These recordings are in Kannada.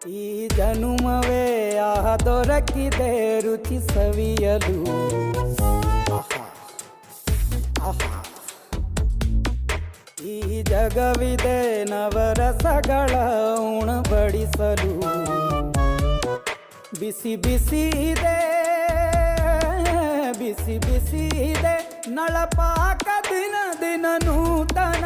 ಈ ಜನುಮವೇ ಆಹ ದೊರಕಿದೆ ರುಚಿ ಸವಿಯಲು. ಆಹಾ ಆಹಾ. ಈ ಜಗವಿದೆ ನವರಸಗಳ ಉಣಬಡಿಸಲು. ಬಿಸಿ ಬಿಸಿ ಇದೆ ಬಿಸಿ ಬಿಸಿ ಇದೆ ನಳಪಾಕ ದಿನ ದಿನ ನೂತನ.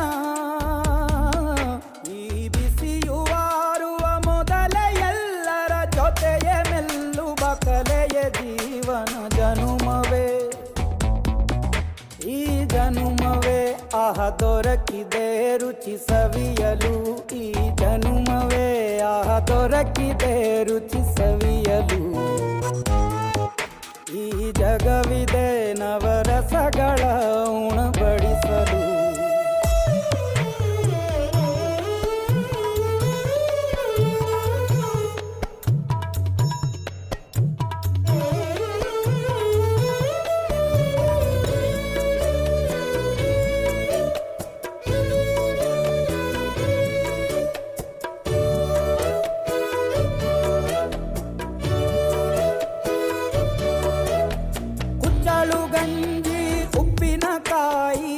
ಈ ಬಿಸಿಯುವಾರುವ ಮೊದಲೇ ಎಲ್ಲರ ಜೊತೆಯೇ ಮೆಲ್ಲುವ ಕಲೆಯ ಜೀವನ ಜನುಮವೇ. ಈ ಜನುಮವೇ ಆಹ ದೊರಕಿದೆ ರುಚಿ ಸವಿಯಲು. ಈ ಜನುಮವೇ ಆಹ ದೊರಕಿದೆ ರುಚಿ ಸವಿಯಲು. ಈ ಜಗವಿದೆ ನವರಸಗಳ ಉಣಬಡಿಸಲು. ಗಂಜಿ ಉಪ್ಪಿನಕಾಯಿ